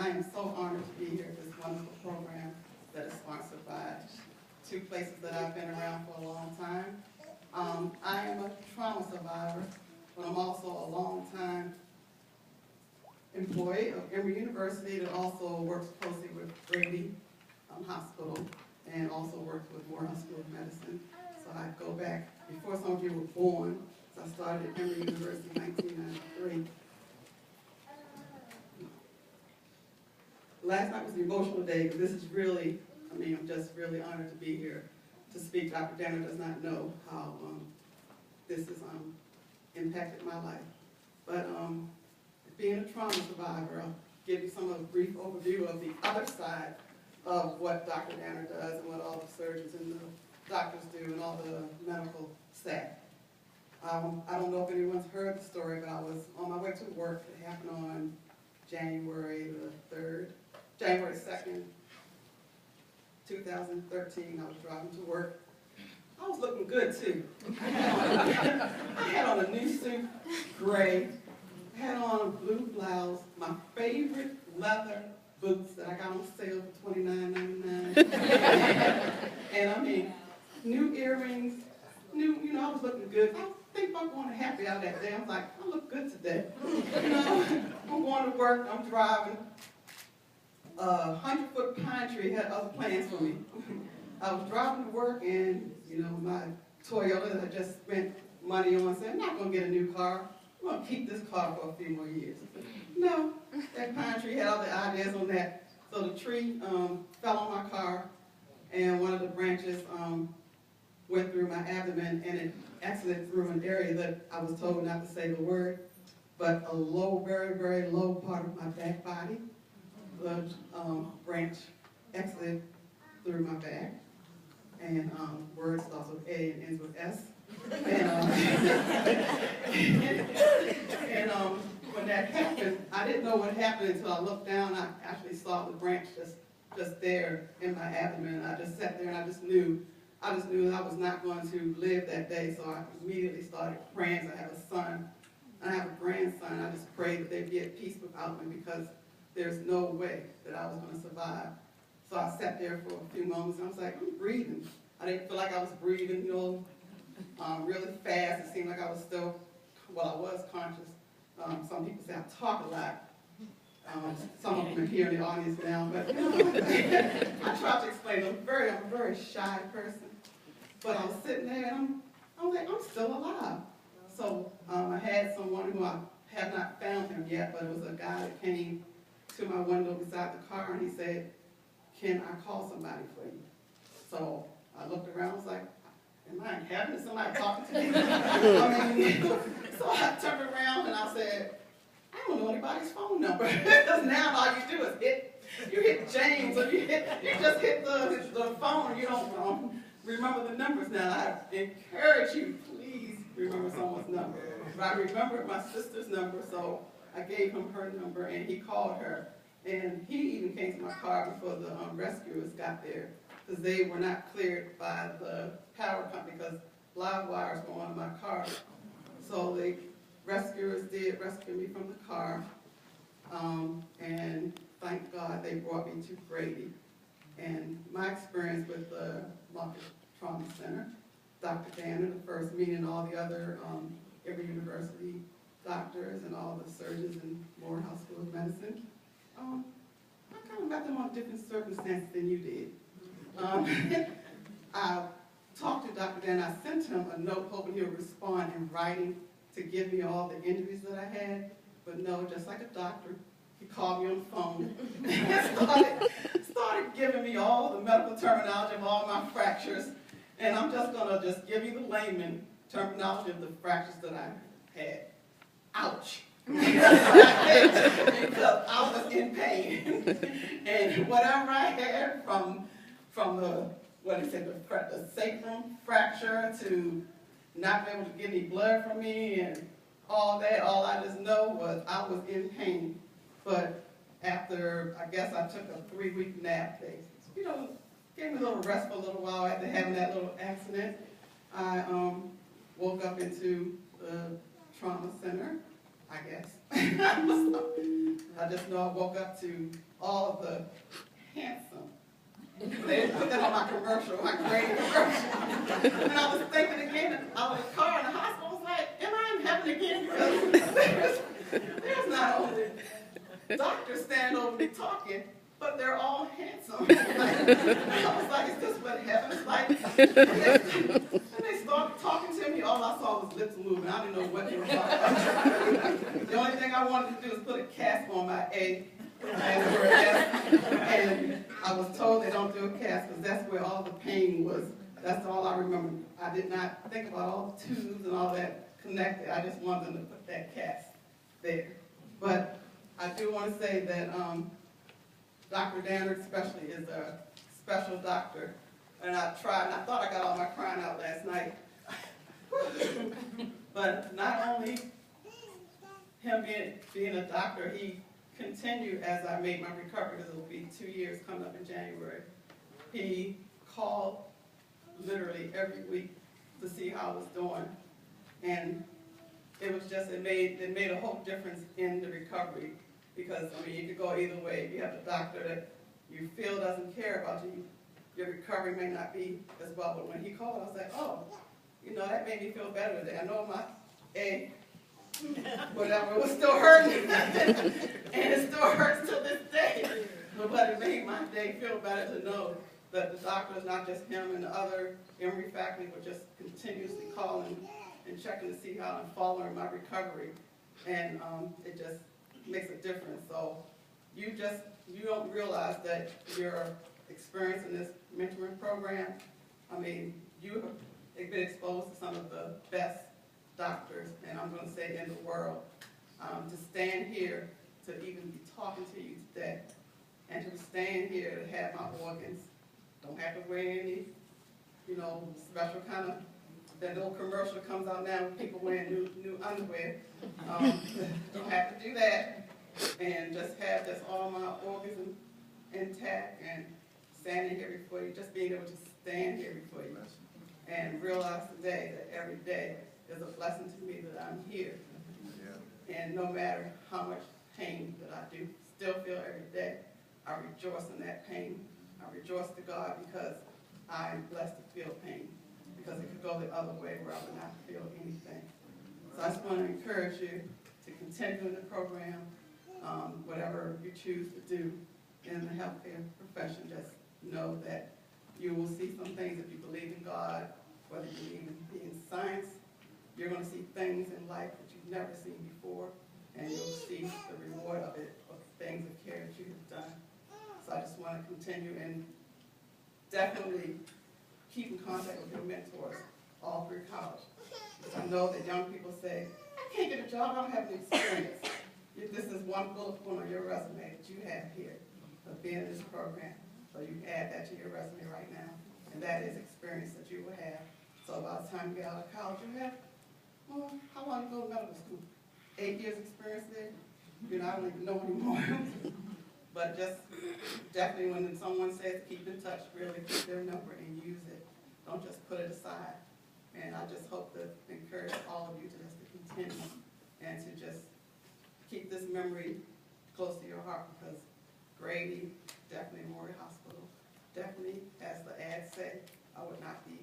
I am so honored to be here at this wonderful program that is sponsored by two places that I've been around for a long time. I am a trauma survivor, but I'm also a long-time employee of Emory University that also works closely with Grady Hospital and also works with Morehouse School of Medicine. So I go back before some of you were born. So I started at Emory University in 1993. Last night was an emotional day because this is really, I'm just really honored to be here to speak. Dr. Danner does not know how this has impacted my life. But being a trauma survivor, I'll give you some of a brief overview of the other side of what Dr. Danner does and what all the surgeons and the doctors do and all the medical staff. I don't know if anyone's heard the story, but I was on my way to work. It happened on January 2nd, 2013. I was driving to work. I was looking good too. I had on a new suit, gray. I had on a blue blouse, my favorite leather boots that I got on sale for $29.99. And new earrings, I was looking good. I think I'm going to happy hour that day. I'm like, I look good today. I'm going to work, I'm driving. 100-foot pine tree had other plans for me. I was driving to work and, my Toyota that I just spent money on said, I'm not going to get a new car. I'm going to keep this car for a few more years. No, that pine tree had other ideas on that. So the tree fell on my car and one of the branches went through my abdomen and it exited through an area that I was told not to say the word, but a low, very, very low part of my back body. The branch exited through my back, and word starts with A and ends with S. And when that happened, I didn't know what happened until I looked down. I actually saw the branch just there in my abdomen. I just sat there and I just knew that I was not going to live that day. So I immediately started praying. I have a son, and I have a grandson. I just prayed that they'd be at peace without me because there's no way that I was going to survive. So I sat there for a few moments and I was like, I'm breathing. I didn't feel like I was breathing, really fast. It seemed like I was still, I was conscious. Some people say I talk a lot. Some of them are here in the audience now, but I tried to explain. I'm a very shy person. But I was sitting there and I was like, I'm still alive. So I had someone who I have not found him yet, but it was a guy that came to my window beside the car and he said, can I call somebody for you? So I looked around, I was like, am I in heaven? Is somebody talking to me? So I turned around and I said, I don't know anybody's phone number. Because now all you do is hit James, or you just hit the phone, you don't remember the numbers now. I encourage you, please remember someone's number. But I remembered my sister's number, so I gave him her number and he called her. And he even came to my car before the rescuers got there because they were not cleared by the power company because live wires were on my car. So the rescuers did rescue me from the car. And thank God they brought me to Grady. And my experience with the Trauma Center, Dr. Danner, the first meeting, all the other Emory University doctors and all the surgeons in Morehouse School of Medicine. I kind of got them on different circumstances than you did. I talked to Dr. Dan. I sent him a note hoping he would respond in writing to give me all the injuries that I had. But no, just like a doctor, he called me on the phone and started giving me all the medical terminology of all my fractures. And I'm just going to give you the layman terminology of the fractures that I had. Ouch. Because I was in pain. And whatever I had from the sacrum fracture to not being able to get any blood from me and all that, all I just know was I was in pain. But after, I guess I took a 3-week nap. They, gave me a little rest for a little while after having that little accident. I woke up into the trauma center. I guess. I just know I woke up to all of the handsome. They put that on my commercial, my Grady commercial. And I was thinking again, I was in the car in the hospital, I was like, am I in heaven again? Because there's not only doctors standing over me talking, but they're all handsome. I was like, is this what heaven's like? And they started talking to me, all I saw was lips moving. I didn't know what they were talking about. The only thing I wanted to do was put a cast on my A. And I was told they don't do a cast because that's where all the pain was. That's all I remember. I did not think about all the tubes and all that connected. I just wanted them to put that cast there. But I do want to say that Dr. Danner especially is a special doctor. And I tried, and I thought I got all my crying out last night. But not only him being a doctor, he continued as I made my recovery, because it will be 2 years coming up in January. He called literally every week to see how I was doing. And it was just, it made a whole difference in the recovery, because, I mean, you could go either way. If you have a doctor that you feel doesn't care about you, your recovery may not be as well. But when he called, I was like, oh, you know, that made me feel better today. I know my A, whatever, was still hurting. And it still hurts till this day. But it made my day feel better to know that the doctor is not just him and the other Emory faculty were just continuously calling and checking to see how I'm following my recovery. And it just makes a difference. So you don't realize that your experience in this mentoring program, I mean, you have been exposed to some of the best doctors, and I'm going to say in the world. To stand here, to even be talking to you today, and to stand here to have my organs, don't have to wear any, you know, special kind of, that old commercial comes out now with people wearing new underwear. Don't have to do that, and just have just all my organs intact, and standing here before you, just being able to stand here before you, and realize today that every day is a blessing to me that I'm here. And no matter how much pain that I do still feel every day, I rejoice in that pain. I rejoice to God because I am blessed to feel pain, because it could go the other way where I would not feel anything. So I just want to encourage you to continue in the program, whatever you choose to do in the healthcare profession. Just know that you will see some things if you believe in God, whether you believe in science. You're going to see things in life that you've never seen before, and you'll see the reward of it, of the things of care that you have done. So I just want to continue and definitely keep in contact with your mentors all through college. Because I know that young people say, I can't get a job, I don't have any experience. This is one bullet point on your resume that you have here of being in this program. So you can add that to your resume right now, and that is experience that you will have. So by the time you get out of college, you have, well, how long you go to medical school? 8 years experience there? You know, I don't even know anymore. But just definitely when someone says keep in touch, really keep their number and use it. Don't just put it aside. And I just hope to encourage all of you to just to continue and to just keep this memory close to your heart, because Grady, definitely Memorial Hospital, definitely, as the ads say, I would not be